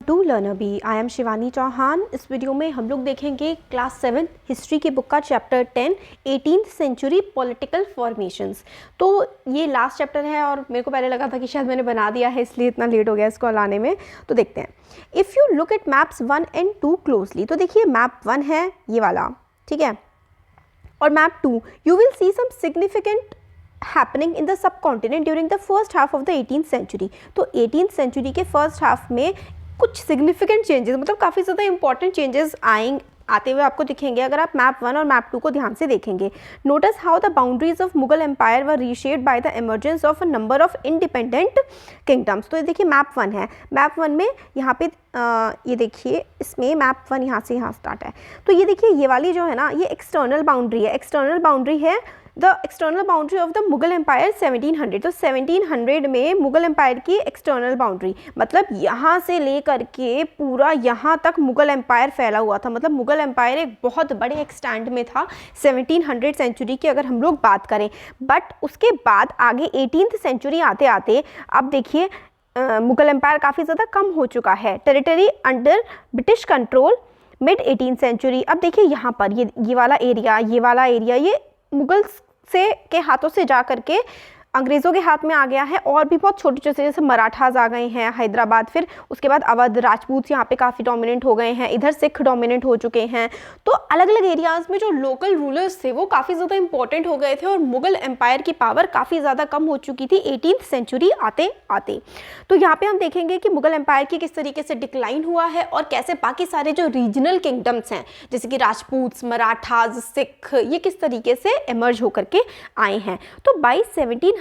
To learner B. I am Shivani Chauhan. इस video में हम लोग देखेंगे क्लास 7 हिस्ट्री की बुक का chapter 10 18th century political formations. तो ये लास्ट चैप्टर है और मेरे को पहले लगा था कि शायद मैंने बना दिया है, इसलिए इतना लेट हो गया इसको लाने में। तो देखते हैं। If you look at maps 1 and 2 closely, तो देखिए मैप 1 है ये वाला, ठीक है, और map 2 you will see some significant happening in the subcontinent during the first half of the 18th century। तो 18th century के फर्स्ट हाफ में कुछ सिग्निफिकेंट चेंजेस, मतलब काफ़ी ज़्यादा इंपॉर्टेंट चेंजेस आते हुए आपको दिखेंगे अगर आप मैप 1 और मैप 2 को ध्यान से देखेंगे। Notice how the boundaries of Mughal empire were reshaped by the emergence of a number of independent kingdoms. तो ये देखिए मैप 1 है, मैप 1 में यहाँ पे ये देखिए इसमें मैप 1 यहाँ से यहाँ स्टार्ट है। तो ये देखिए ये वाली जो है ना, ये एक्सटर्नल बाउंड्री है, एक्सटर्नल बाउंड्री है the external boundary of the Mughal empire 1700। तो 1700 में मुगल एम्पायर की एक्सटर्नल बाउंड्री, मतलब यहाँ से लेकर के पूरा यहाँ तक मुगल एम्पायर फैला हुआ था, मतलब मुगल एम्पायर एक बहुत बड़े एक्सटेंड में था 1700 सेंचुरी की अगर हम लोग बात करें। बट उसके बाद आगे 18th सेंचुरी आते आते अब देखिए मुगल एम्पायर काफ़ी ज़्यादा कम हो चुका है, territory under British control mid 18th century. अब देखिए यहाँ पर ये वाला एरिया ये मुगल्स के हाथों से जा करके अंग्रेज़ों के हाथ में आ गया है, और भी बहुत छोटे छोटे जैसे मराठास आ गए हैं हैदराबाद, फिर उसके बाद अवध, राजपूत यहाँ पे काफ़ी डोमिनेंट हो गए हैं, इधर सिख डोमिनेंट हो चुके हैं। तो अलग अलग एरियाज़ में जो लोकल रूलर्स थे वो काफ़ी ज़्यादा इंपॉर्टेंट हो गए थे और मुगल एम्पायर की पावर काफ़ी ज़्यादा कम हो चुकी थी 18th सेंचुरी आते आते। तो यहाँ पर हम देखेंगे कि मुगल एम्पायर की किस तरीके से डिक्लाइन हुआ है और कैसे बाकी सारे जो रीजनल किंगडम्स हैं जैसे कि राजपूत, मराठाज, सिख, ये किस तरीके से इमर्ज होकर के आए हैं। तो by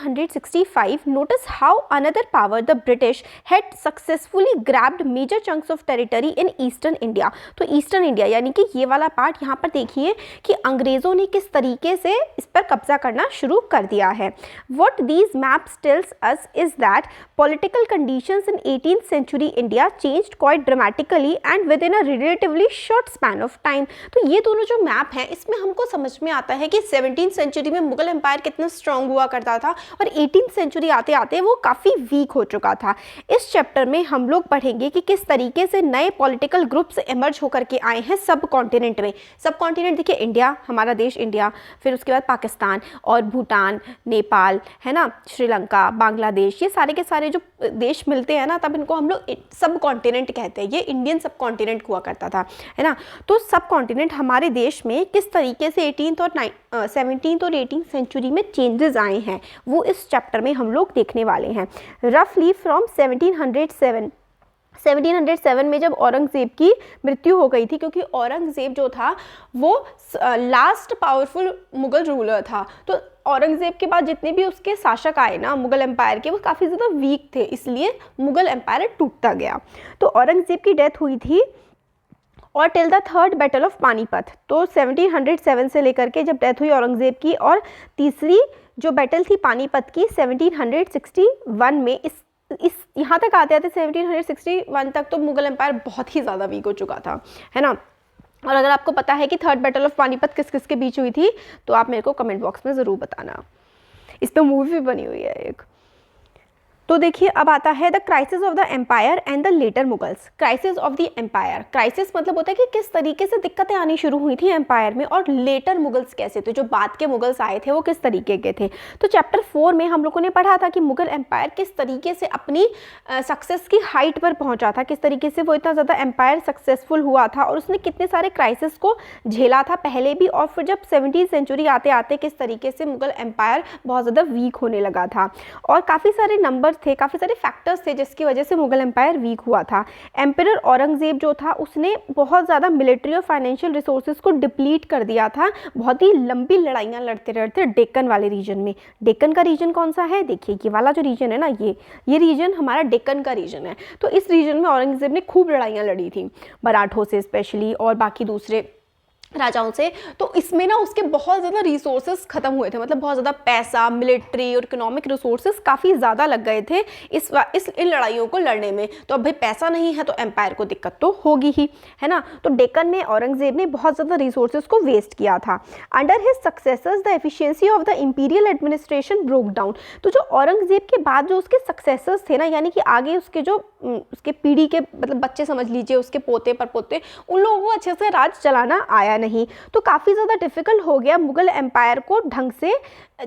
1765 notice how another power, the British, had successfully grabbed major chunks of territory in eastern India। तो ईस्टर्न इंडिया यानी कि ये वाला पार्ट यहाँ पर देखिए कि अंग्रेज़ों ने किस तरीके से इस पर कब्जा करना शुरू कर दिया है। What these maps tells us is that political conditions in 18th century India changed quite dramatically and within a relatively short span of time। तो ये दोनों जो मैप हैं इसमें हमको समझ में आता है कि 17th सेंचुरी में मुगल एम्पायर कितना स्ट्रांग हुआ करता था और 18th सेंचुरी आते आते वो काफ़ी वीक हो चुका था। इस चैप्टर में हम लोग पढ़ेंगे कि किस तरीके से नए पॉलिटिकल ग्रुप्स इमर्ज होकर के आए हैं सब कॉन्टिनेंट में। सब कॉन्टिनेंट देखिए इंडिया, हमारा देश इंडिया, फिर उसके बाद पाकिस्तान और भूटान, नेपाल, है ना, श्रीलंका, बांग्लादेश, ये सारे के सारे जो देश मिलते हैं ना तब इनको हम लोग सब कॉन्टिनेंट कहते हैं। ये इंडियन सब कॉन्टिनेंट हुआ करता था, है ना। तो सब कॉन्टिनेंट हमारे देश में किस तरीके से 18th और 17th और 18th सेंचुरी में चेंजेस आए हैं वो इस चैप्टर में हम लोग देखने वाले हैं। रफली फ्रॉम 1707 में जब औरंगज़ेब की मृत्यु हो गई थी, क्योंकि औरंगज़ेब जो था वो लास्ट पावरफुल मुगल रूलर था, तो औरंगज़ेब के बाद जितने भी उसके शासक आए ना मुगल एम्पायर के वो काफ़ी ज़्यादा वीक थे, इसलिए मुगल एम्पायर टूटता गया। तो औरंगज़ेब की डेथ हुई थी और till the third battle of Panipat. तो 1707 से लेकर के जब डेथ हुई औरंगज़ेब की, और तीसरी जो बैटल थी पानीपत की 1761 में, इस यहाँ तक आते आते 1761 तक तो मुगल एम्पायर बहुत ही ज़्यादा वीक हो चुका था, है ना। और अगर आपको पता है कि थर्ड बैटल ऑफ पानीपत किस किस के बीच हुई थी तो आप मेरे को कमेंट बॉक्स में ज़रूर बताना। इस पर मूवी भी बनी हुई है एक। तो देखिए अब आता है the crisis of the empire and the later Mughals. Crisis of the empire, crisis मतलब होता है कि किस तरीके से दिक्कतें आनी शुरू हुई थी एम्पायर में, और लेटर मुगल्स कैसे थे, जो बाद के मुगल्स आए थे वो किस तरीके के थे। तो चैप्टर 4 में हम लोगों ने पढ़ा था कि मुगल एम्पायर किस तरीके से अपनी सक्सेस की हाइट पर पहुंचा था, किस तरीके से वो इतना ज़्यादा एम्पायर सक्सेसफुल हुआ था और उसने कितने सारे क्राइसिस को झेला था पहले भी, और फिर जब 17th सेंचुरी आते आते किस तरीके से मुगल एम्पायर बहुत ज़्यादा वीक होने लगा था, और काफ़ी सारे नंबर थे, काफ़ी सारे फैक्टर्स थे जिसकी वजह से मुगल एम्पायर वीक हुआ था। एम्परर औरंगज़ेब जो था उसने बहुत ज़्यादा मिलिट्री और फाइनेंशियल रिसोर्सेज को डिप्लीट कर दिया था, बहुत ही लंबी लड़ाइयाँ लड़ते रहते डेक्कन वाले रीजन में। डेक्कन का रीजन कौन सा है, देखिए ये वाला जो रीजन है ना, ये रीजन हमारा डेक्कन का रीजन है। तो इस रीजन में औरंगज़ेब ने खूब लड़ाइयाँ लड़ी थी मराठों से स्पेशली, और बाकी दूसरे राजाओं से, तो इसमें ना उसके बहुत ज़्यादा रिसोर्सेज ख़त्म हुए थे, मतलब बहुत ज़्यादा पैसा, मिलिट्री और इकोनॉमिक रिसोर्सेज काफ़ी ज़्यादा लग गए थे इन लड़ाइयों को लड़ने में। तो अब भाई पैसा नहीं है तो एम्पायर को दिक्कत तो होगी ही, है ना। तो डेक्कन में औरंगजेब ने बहुत ज़्यादा रिसोर्सेज को वेस्ट किया था। Under his successors the efficiency of the imperial administration broke down. तो जो औरंगजेब के बाद जो उसके सक्सेसर्स थे ना, यानी कि आगे उसके जो उसके पीढ़ी के मतलब बच्चे समझ लीजिए, उसके पोते पर पोते, उन लोगों को अच्छे से राज चलाना आया नहीं। तो काफ़ी ज़्यादा डिफ़िकल्ट हो गया मुग़ल एम्पायर को ढंग से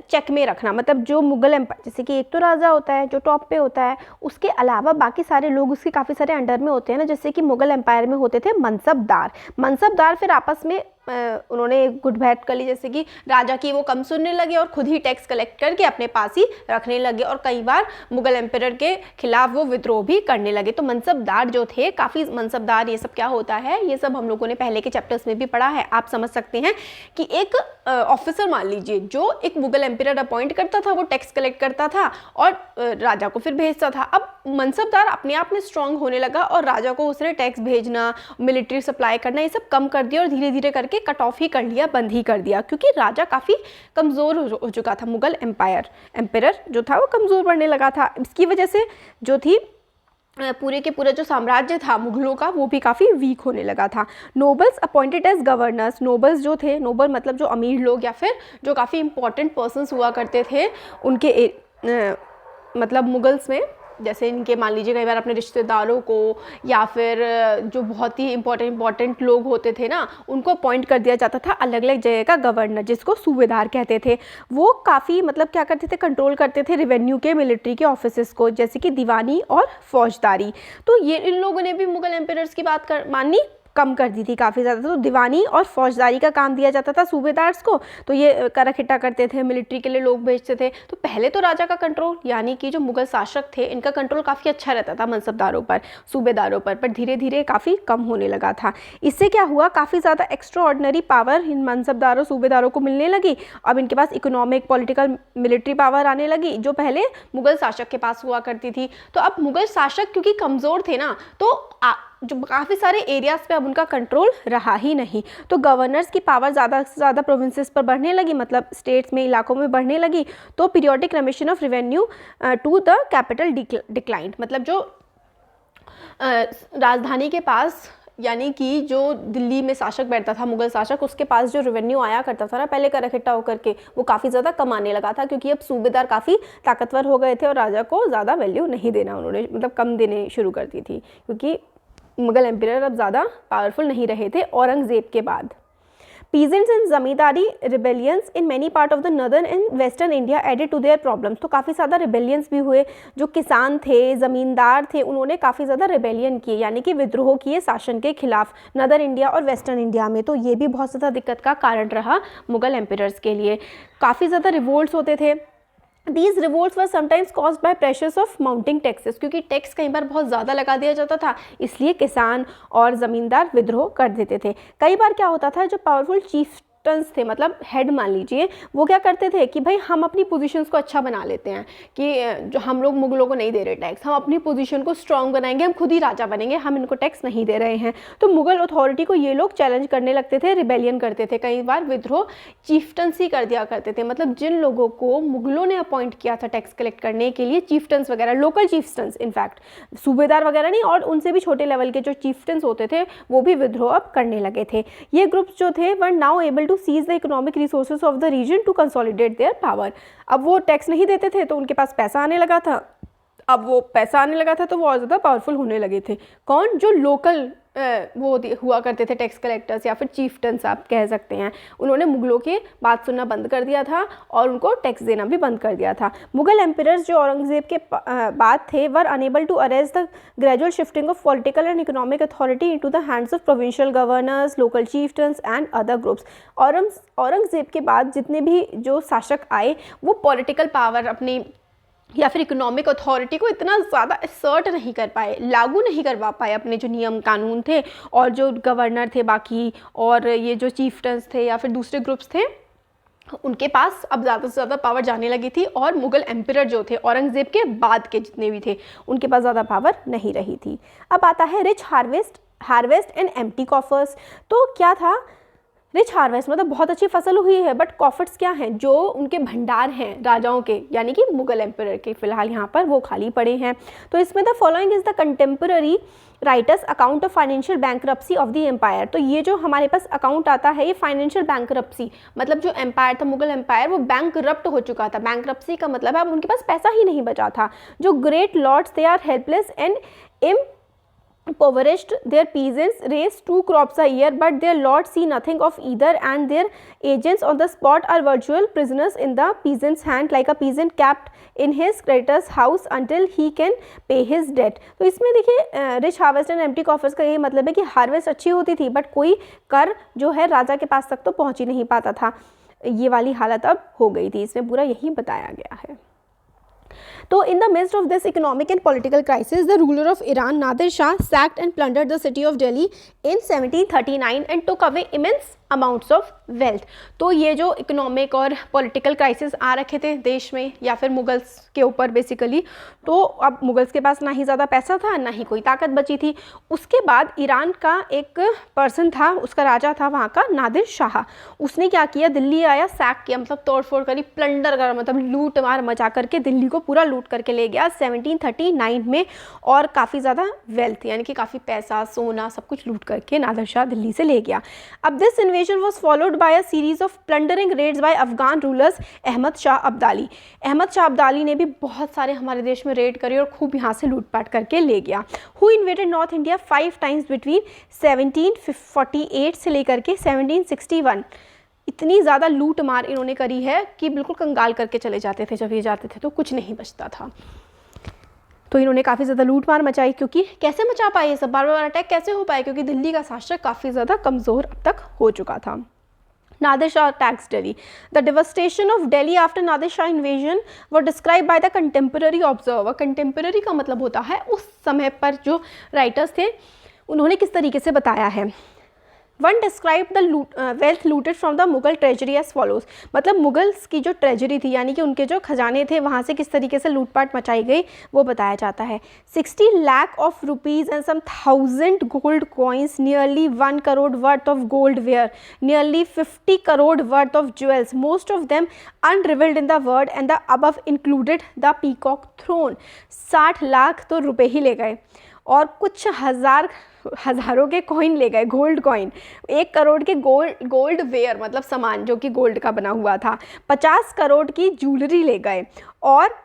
चेक में रखना। मतलब जो मुग़ल एम्पायर, जैसे कि एक तो राजा होता है जो टॉप पे होता है, उसके अलावा बाकी सारे लोग उसके काफ़ी सारे अंडर में होते हैं ना। जैसे कि मुग़ल एम्पायर में होते थे मनसबदार फिर आपस में उन्होंने गुट बैठ कर ली, जैसे कि राजा की वो कम सुनने लगे और खुद ही टैक्स कलेक्ट करके अपने पास ही रखने लगे, और कई बार मुग़ल एम्पायर के खिलाफ वो विद्रोह भी करने लगे। तो मनसबदार जो थे, काफ़ी मनसबदार, ये सब क्या होता है, ये सब हम लोगों ने पहले के चैप्टर्स में भी पढ़ा है। आप समझ सकते हैं कि एक ऑफिसर मान लीजिए जो एक मुग़ल एम्पायर अपॉइंट करता था, वो टैक्स कलेक्ट करता था और राजा को फिर भेजता था। अब मनसबदार अपने आप में स्ट्रांग होने लगा और राजा को उसने टैक्स भेजना, मिलिट्री सप्लाई करना, ये सब कम कर दिया और धीरे धीरे करके कट ऑफ ही कर लिया, बंद ही कर दिया, क्योंकि राजा काफ़ी कमज़ोर हो चुका था। मुग़ल एम्पायर जो था वो कमज़ोर पड़ने लगा था। इसकी वजह से जो थी पूरे के पूरा जो साम्राज्य था मुग़लों का, वो भी काफ़ी वीक होने लगा था। Nobles appointed as governors. Nobles जो थे, नोबल मतलब जो अमीर लोग या फिर जो काफ़ी इंपॉर्टेंट पर्सन्स हुआ करते थे उनके मतलब मुग़ल्स में, जैसे इनके मान लीजिए कई बार अपने रिश्तेदारों को या फिर जो बहुत ही इंपॉर्टेंट लोग होते थे ना, उनको अपॉइंट कर दिया जाता था अलग अलग जगह का गवर्नर, जिसको सूबेदार कहते थे। वो काफ़ी मतलब क्या करते थे, कंट्रोल करते थे रेवेन्यू के, मिलिट्री के ऑफिसेस को, जैसे कि दीवानी और फौजदारी। तो ये इन लोगों ने भी मुग़ल एम्पायर्स की बात माननी कम कर दी थी काफ़ी ज़्यादा। तो दीवानी और फौजदारी का काम दिया जाता था सूबेदार्स को, तो ये कर इकट्ठा करते थे, मिलिट्री के लिए लोग भेजते थे। तो पहले तो राजा का कंट्रोल, यानी कि जो मुग़ल शासक थे, इनका कंट्रोल काफ़ी अच्छा रहता था मनसबदारों पर, सूबेदारों पर धीरे धीरे काफ़ी कम होने लगा था। इससे क्या हुआ, काफ़ी ज़्यादा एक्स्ट्रा ऑर्डिनरी पावर इन मनसबदारों सूबेदारों को मिलने लगी। अब इनके पास इकोनॉमिक, पॉलिटिकल, मिलिट्री पावर आने लगी, जो पहले मुग़ल शासक के पास हुआ करती थी। तो अब मुग़ल शासक क्योंकि कमज़ोर थे ना, तो जो काफ़ी सारे एरियाज़ पे अब उनका कंट्रोल रहा ही नहीं। तो गवर्नर्स की पावर ज़्यादा से ज़्यादा प्रोविंसेस पर बढ़ने लगी, मतलब स्टेट्स में, इलाकों में बढ़ने लगी। तो periodic remission of revenue to the capital declined, मतलब जो राजधानी के पास, यानी कि जो दिल्ली में शासक बैठता था मुग़ल शासक, उसके पास जो रेवेन्यू आया करता था ना पहले कर इकट्ठा होकर के, वो काफ़ी ज़्यादा कम आने लगा था, क्योंकि अब सूबेदार काफ़ी ताकतवर हो गए थे और राजा को ज़्यादा वैल्यू नहीं देना उन्होंने, मतलब कम देने शुरू कर दी थी, क्योंकि मुग़ल एम्पायर अब ज़्यादा पावरफुल नहीं रहे थे औरंगज़ेब के बाद। Peasants and zamindari rebellions in many part of the northern and western India added to their problems. तो काफ़ी ज़्यादा रिबेलियंस भी हुए, जो किसान थे, ज़मींदार थे, उन्होंने काफ़ी ज़्यादा रिबेलियन किए, यानी कि विद्रोह किए शासन के खिलाफ नदर इंडिया और वेस्टर्न इंडिया में। तो ये भी बहुत ज़्यादा दिक्कत का कारण रहा मुग़ल एम्पायर्स के लिए। काफ़ी ज़्यादा रिवोल्ट्स होते थे। These revolts were sometimes caused by pressures of mounting taxes, क्योंकि टैक्स कई बार बहुत ज़्यादा लगा दिया जाता था, इसलिए किसान और ज़मींदार विद्रोह कर देते थे। कई बार क्या होता था, जो पावरफुल चीफ थे, मतलब हेड मान लीजिए, वो क्या करते थे कि भाई हम अपनी पोजीशंस को अच्छा बना लेते हैं, कि जो हम लोग मुग़लों को नहीं दे रहे टैक्स, हम अपनी पोजीशन को स्ट्रांग बनाएंगे, हम खुद ही राजा बनेंगे, हम इनको टैक्स नहीं दे रहे हैं। तो मुग़ल अथॉरिटी को ये लोग चैलेंज करने लगते थे, रिबेलियन करते थे, कई बार विद्रोह चीफ्टन्स ही कर दिया करते थे। मतलब जिन लोगों को मुग़लों ने अपॉइंट किया था टैक्स कलेक्ट करने के लिए, चीफ्टन्स वगैरह, लोकल चीफ्टन्स, इनफैक्ट सूबेदार वगैरह नहीं, और उनसे भी छोटे लेवल के जो चीफ्टन्स होते थे, वो भी विद्रोह अब करने लगे थे। ये ग्रुप्स जो थे were now able to seize the economic resources of the region to consolidate their power. अब वो टैक्स नहीं देते थे तो उनके पास पैसा आने लगा था, अब वो पैसा आने लगा था तो वो और ज़्यादा पावरफुल होने लगे थे। कौन? जो लोकल वो हुआ करते थे टैक्स कलेक्टर्स या फिर चीफ्टन्स आप कह सकते हैं, उन्होंने मुग़लों की बात सुनना बंद कर दिया था और उनको टैक्स देना भी बंद कर दिया था। मुग़ल एम्पायर्स जो औरंगज़ेब के बाद they were unable to arrest the gradual shifting of political and economic authority into the hands of provincial governors, local chieftains and other groups. Aurangzeb के बाद जितने भी जो शासक आए, वो पॉलिटिकल पावर अपनी या फिर इकोनॉमिक अथॉरिटी को इतना ज़्यादा असर्ट नहीं कर पाए, लागू नहीं करवा पाए अपने जो नियम कानून थे, और जो गवर्नर थे बाकी, और ये जो चीफ्टन्स थे या फिर दूसरे ग्रुप्स थे, उनके पास अब ज़्यादा से ज़्यादा पावर जाने लगी थी, और मुग़ल एम्पायर जो थे औरंगज़ेब के बाद के जितने भी थे, उनके पास ज़्यादा पावर नहीं रही थी। अब आता है rich harvest and empty coffers. तो क्या था, रिच हार्वेस्ट मतलब बहुत अच्छी फसल हुई है, बट कॉफर्स क्या हैं, जो उनके भंडार हैं राजाओं के, यानी कि मुगल एम्परर के, फिलहाल यहाँ पर वो खाली पड़े हैं। तो इसमें the following is the contemporary writers account of financial bankruptcy of the empire. तो ये जो हमारे पास अकाउंट आता है, ये फाइनेंशियल बैंकरप्सी मतलब जो एम्पायर था, मुगल एम्पायर, वो बैंकरप्ट हो चुका था। बैंकरप्सी का मतलब है अब उनके पास पैसा ही नहीं बचा था। जो great lords they are helpless and impoverished, their peasants raise 2 crops a year, but their lords see nothing of either, and their agents on the spot are virtual prisoners in the peasant's hand, like a peasant kept in his creditor's house until he can pay his debt। तो इसमें देखिए rich harvest and empty coffers का यही मतलब है कि harvest अच्छी होती थी, बट कोई कर जो है राजा के पास तक तो पहुंच ही नहीं पाता था। ये वाली हालत अब हो गई थी, इसमें पूरा यही बताया गया है। तो in the midst of this economic and political crisis, the ruler of Iran, Nadir Shah, sacked and plundered the city of Delhi in 1739 and took away immense amounts of wealth. तो ये जो इकोनॉमिक और political crisis आ रखे थे देश में या फिर मुगल्स के ऊपर बेसिकली, तो अब मुगल्स के पास ना ही ज़्यादा पैसा था ना ही कोई ताकत बची थी। उसके बाद ईरान का एक पर्सन था, उसका राजा था वहाँ का नादिर शाह। उसने क्या किया, दिल्ली आया, सैक किया, मतलब तोड़ फोड़ करी, प्लंडर कर मतलब लूट मार मचा करके दिल्ली को पूरा लूट करके ले गया 1739 में, और काफ़ी ज़्यादा वेल्थ यानी कि काफ़ी पैसा सोना सब कुछ लूट करके नादिर शाह दिल्ली से ले गया। अब this invasion was followed by a series of plundering raids by Afghan rulers Ahmad Shah Abdali. Ahmad Shah Abdali ने भी बहुत सारे हमारे देश में रेड करी और खूब यहाँ से लूटपाट करके ले गया। Who invaded North India 5 times between 1748 से लेकर के 1761। इतनी ज़्यादा लूट मार इन्होंने करी है कि बिल्कुल कंगाल करके चले जाते थे, जब ये जाते थे तो कुछ नहीं बचता था। तो इन्होंने काफ़ी ज़्यादा लूट मार मचाई, क्योंकि कैसे मचा पाए ये सब, बार बार अटैक कैसे हो पाए, क्योंकि दिल्ली का शासक काफ़ी ज़्यादा कमज़ोर अब तक हो चुका था। Nadir Shah attacks Delhi. The devastation of Delhi after Nadir Shah invasion were describe by the contemporary observer. Contemporary का मतलब होता है उस समय पर जो राइटर्स थे उन्होंने किस तरीके से बताया है। One describe the wealth looted from the Mughal treasury as follows. मतलब मुगल्स की जो ट्रेजरी थी यानी कि उनके जो खजाने थे वहाँ से किस तरीके से लूटपाट मचाई गई वो बताया जाता है। 60 lakh of rupees and some 1000 gold coins, nearly 1 crore worth of gold ware, nearly 50 crore worth of jewels, most of them unrivalled in the world and the above included the peacock throne. 60 lakh तो रुपए ही ले गए और कुछ हज़ारों के कॉइन ले गए, गोल्ड कॉइन। 1 करोड़ के गोल्ड वेयर मतलब सामान जो कि गोल्ड का बना हुआ था। 50 करोड़ की ज्वेलरी ले गए, और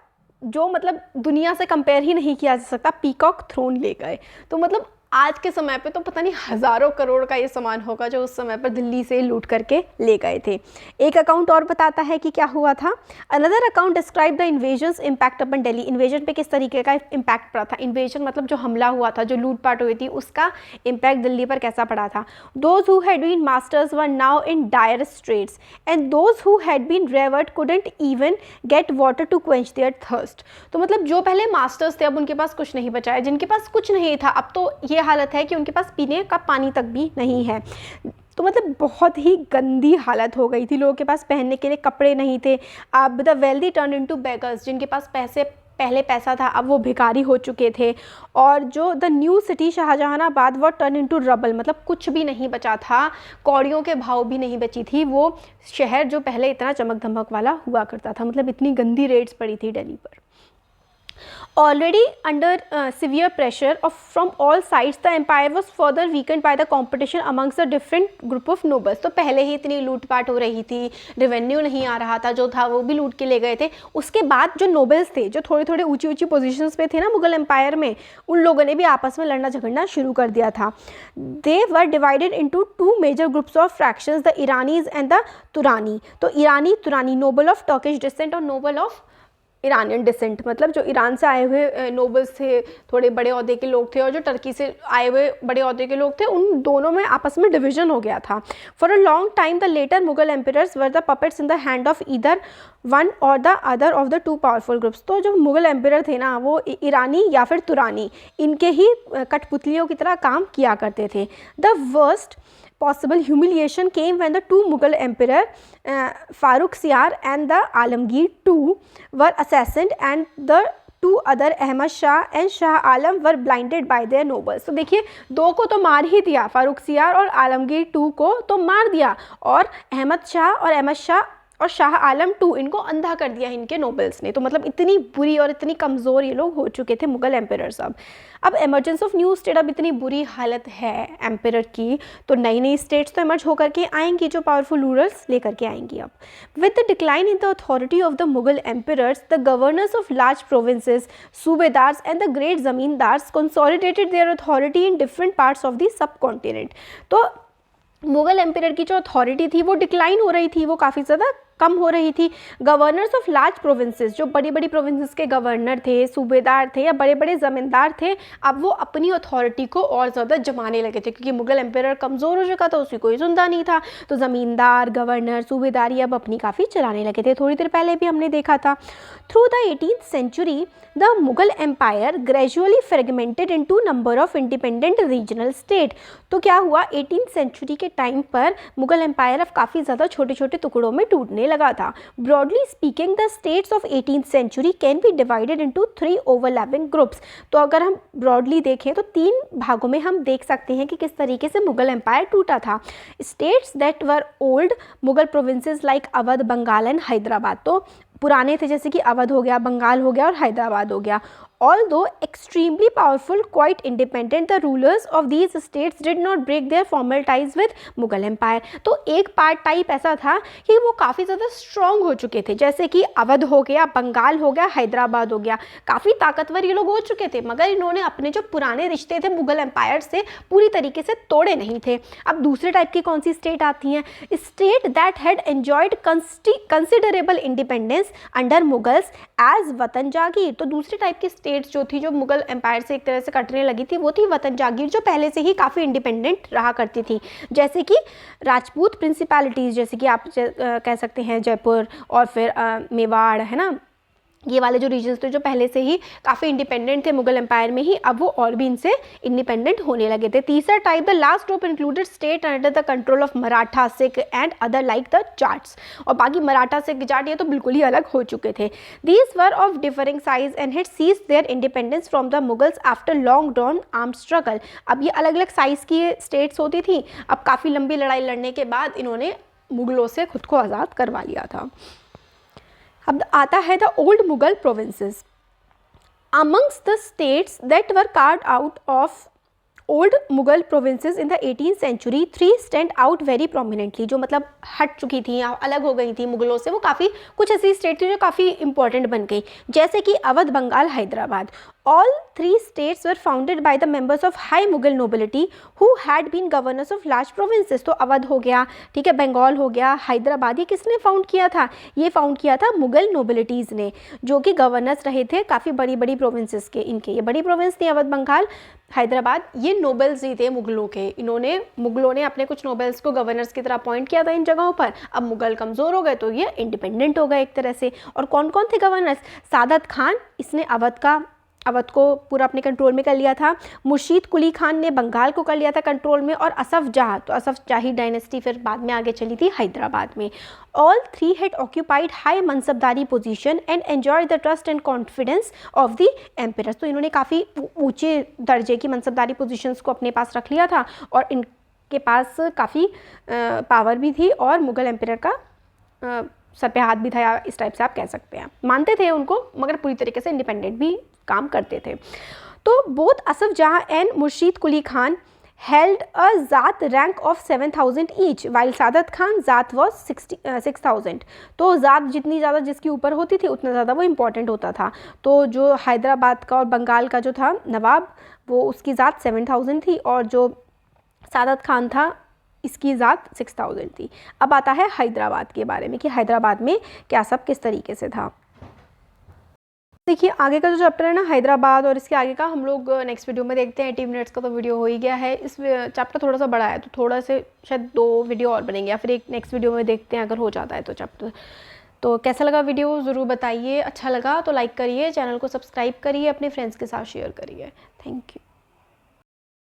जो मतलब दुनिया से कंपेयर ही नहीं किया जा सकता पीकॉक थ्रोन ले गए। तो मतलब आज के समय पे तो पता नहीं हज़ारों करोड़ का ये सामान होगा जो उस समय पर दिल्ली से लूट करके ले गए थे। एक अकाउंट और बताता है कि क्या हुआ था। Another account describe the invasions impact upon Delhi. Invasion पे किस तरीके का इम्पैक्ट पड़ा था। इन्वेजन मतलब जो हमला हुआ था, जो लूटपाट हुई थी, उसका इम्पैक्ट दिल्ली पर कैसा पड़ा था। Those who had been masters were now in dire straits and those who had been revered couldn't even get water to quench their thirst. तो मतलब जो पहले मास्टर्स थे अब उनके पास कुछ नहीं बचा है, जिनके पास कुछ नहीं था अब तो ये हालत है कि उनके पास पीने का पानी तक भी नहीं है। तो मतलब बहुत ही गंदी हालत हो गई थी। लोगों के पास पहनने के लिए कपड़े नहीं थे। अब the wealthy turn into beggars, जिनके पास पहले पैसा था अब वो भिखारी हो चुके थे। और जो द न्यू सिटी शाहजहानाबाद वो टर्न इनटू रबल, मतलब कुछ भी नहीं बचा था, कौड़ियों के भाव भी नहीं बची थी वो शहर जो पहले इतना चमक धमक वाला हुआ करता था। मतलब इतनी गंदी रेड्स पड़ी थी दिल्ली पर। Already under severe pressure from all sides, the empire was further weakened by the competition amongst the different group of nobles। तो पहले ही इतनी लूटपाट हो रही थी, रेवेन्यू नहीं आ रहा था, जो था वो भी लूट के ले गए थे। उसके बाद जो नोबल्स थे, जो थोड़ी थोड़ी ऊंची ऊंची पोजीशंस पे थे ना मुगल एम्पायर में, उन लोगों ने भी आपस में लड़ना झगड़ना शुरू कर दिया था। They were divided into 2 major groups of fractions, the Iranis and the Turani. तो ईरानी तुरानी, नोबल ऑफ टर्किश डिसेंट और नोबल ऑफ ईरानियन डिसेंट, मतलब जो ईरान से आए हुए नोबल्स थे, थोड़े बड़े ओहदे के लोग थे, और जो टर्की से आए हुए बड़े ओहदे के लोग थे, उन दोनों में आपस में डिवीजन हो गया था। For a long time the later Mughal emperors were the puppets in the hand of either one or the other of the 2 powerful groups. तो जो मुगल एम्परर थे ना वो ईरानी या फिर तुरानी, इनके ही कठपुतलियों की तरह काम किया करते थे। The worst possible humiliation came when the 2 Mughal emperor Farukh Siyar and the Alamgir II were assassinated and the two other Ahmad Shah and Shah Alam were blinded by their nobles. तो देखिए दो को तो मार ही दिया, फारुखसियार और आलमगीर टू को तो मार दिया, और अहमद शाह और अहमद शाह और शाह आलम टू इनको अंधा कर दिया इनके नोबल्स ने। तो मतलब इतनी बुरी और इतनी कमज़ोर ये लोग हो चुके थे मुग़ल एम्परर्स। अब इमरजेंस ऑफ न्यू स्टेट, अब इतनी बुरी हालत है एम्परर की, तो नई नई स्टेट्स तो इमर्ज होकर के आएंगी जो पावरफुल रूलर्स लेकर के आएंगी। अब with the decline in the authority of the Mughal emperors, the governors of large provinces, subedars and the great zamindars consolidated their authority in different parts of the subcontinent. तो मुग़ल एम्परर की जो अथॉरिटी थी वो decline हो रही थी, वो काफ़ी ज़्यादा कम हो रही थी। गवर्नर्स ऑफ लार्ज प्रोविंसेस, जो बड़ी बड़ी प्रोविंसेस के गवर्नर थे, सूबेदार थे या बड़े बड़े ज़मींदार थे, अब वो अपनी अथॉरिटी को और ज़्यादा जमाने लगे थे, क्योंकि मुग़ल एम्परर कमज़ोर हो चुका था, उसकी कोई सुनता नहीं था। तो ज़मींदार, गवर्नर, सूबेदारी अब अपनी काफ़ी चलाने लगे थे। थोड़ी देर पहले भी हमने देखा था। Through the 18th century, the Mughal Empire gradually fragmented into number of independent regional state। तो क्या हुआ, 18th century के टाइम पर मुग़ल एम्पायर अब काफ़ी ज़्यादा छोटे छोटे टुकड़ों में टूटने लगा था। Broadly speaking the states of 18th century can be divided into 3 overlapping groups. तो अगर हम ब्रॉडली देखें तो 3 भागों में हम देख सकते हैं कि किस तरीके से मुग़ल एम्पायर टूटा था। States that were old Mughal provinces like Awadh, Bengal and Hyderabad, तो पुराने थे जैसे कि अवध हो गया, बंगाल हो गया और हैदराबाद हो गया। Although extremely powerful, quite independent, the rulers of these states did not break their formal ties with Mughal Empire। तो एक पार्ट टाइप ऐसा था कि वो काफ़ी ज़्यादा स्ट्रॉन्ग हो चुके थे, जैसे कि अवध हो गया, बंगाल हो गया, हैदराबाद हो गया, काफ़ी ताकतवर ये लोग हो चुके थे, मगर इन्होंने अपने जो पुराने रिश्ते थे मुग़ल एम्पायर से पूरी तरीके से तोड़े नहीं थे। अब दूसरे टाइप की कौन सी स्टेट आती हैं, state that had enjoyed considerable independence under Mughals as watan jagir. तो दूसरे टाइप की स्टेट्स जो थी, जो मुग़ल एम्पायर से एक तरह से कटने लगी थी, वो थी वतन जागीर, जो पहले से ही काफ़ी इंडिपेंडेंट रहा करती थी, जैसे कि राजपूत प्रिंसिपैलिटीज़, जैसे कि आप कह सकते हैं जयपुर और फिर मेवाड़, है ना, ये वाले जो रीजन्स थे जो पहले से ही काफ़ी इंडिपेंडेंट थे मुग़ल एम्पायर में ही, अब वो और भी इनसे इंडिपेंडेंट होने लगे थे। तीसरा type, the last group included state under the control of Maratha, Sikh and other like the Jats. और बाकी मराठा, सिख, जाट ये तो बिल्कुल ही अलग हो चुके थे। These were of differing size and had seized their independence from the Mughals after long drawn armed struggle. अब ये अलग अलग साइज़ की स्टेट्स होती थी, अब काफ़ी लंबी लड़ाई लड़ने के बाद इन्होंने मुग़लों से खुद को आज़ाद करवा लिया था। अब आता है the old Mughal provinces. Amongst the states that were carved out of old Mughal provinces in the 18th century, 3 stand out very prominently. जो मतलब हट चुकी थी या अलग हो गई थी मुग़लों से, वो काफ़ी कुछ ऐसी स्टेट थी जो काफ़ी इंपॉर्टेंट बन गई, जैसे कि Awadh, Bengal, Hyderabad. All 3 states were founded by the members of high Mughal nobility who had been governors of large provinces। तो अवध हो गया, ठीक है, बंगाल हो गया, हैदराबाद, ये किसने फाउंड किया था, ये फाउंड किया था मुग़ल नोबिलिटीज़ ने, जो कि गवर्नर्स रहे थे काफ़ी बड़ी बड़ी प्रोविंसेस के। इनके ये बड़ी प्रोविंस थी अवध, बंगाल, हैदराबाद, ये नोबल्स ही थे मुग़लों के। मुग़लों ने अपने कुछ नोबल्स को गवर्नर्स की तरह अपॉइंट किया था इन जगहों पर। अब मुग़ल कमज़ोर हो गए तो ये इंडिपेंडेंट हो गए एक तरह से। और कौन कौन थे गवर्नर्स, सादत खान, इसने अवध को पूरा अपने कंट्रोल में कर लिया था। मुर्शीद कुली खान ने बंगाल को कर लिया था कंट्रोल में। और असफ जाह, तो असफ जाही डायनेस्टी फिर बाद में आगे चली थी हैदराबाद में। All 3 had occupied high मनसबदारी position and enjoy the trust and confidence of the emperors. तो इन्होंने काफ़ी ऊंचे दर्जे की मनसबदारी पोजीशंस को अपने पास रख लिया था, और इनके पास काफ़ी पावर भी थी, और मुग़ल एम्परर का सर पे हाथ भी था, या इस टाइप से आप कह सकते हैं। मानते थे उनको, मगर पूरी तरीके से इंडिपेंडेंट भी काम करते थे। तो both Asaf Jah and Murshid Quli Khan held a zat rank of 7,000 each, while Saadat Khan zat was 6,000। तो ज़ात जितनी ज़्यादा जिसकी ऊपर होती थी उतना ज़्यादा वो इम्पॉर्टेंट होता था। तो जो हैदराबाद का और बंगाल का जो था नवाब, वो उसकी ज़ात 7,000 थी, और जो सादत खान था इसकी ज़ात 6,000 थी। अब आता है हैदराबाद के बारे में कि हैदराबाद में क्या सब किस तरीके से था। देखिए आगे का जो चैप्टर है ना हैदराबाद, और इसके आगे का हम लोग नेक्स्ट वीडियो में देखते हैं। 80 मिनट्स का तो वीडियो हो ही गया है। इस चैप्टर थोड़ा सा बड़ा है, तो थोड़ा से शायद 2 वीडियो और बनेंगे, या फिर एक नेक्स्ट वीडियो में देखते हैं अगर हो जाता है तो चैप्टर। तो कैसा लगा वीडियो ज़रूर बताइए, अच्छा लगा तो लाइक करिए, चैनल को सब्सक्राइब करिए, अपने फ्रेंड्स के साथ शेयर करिए। Thank you.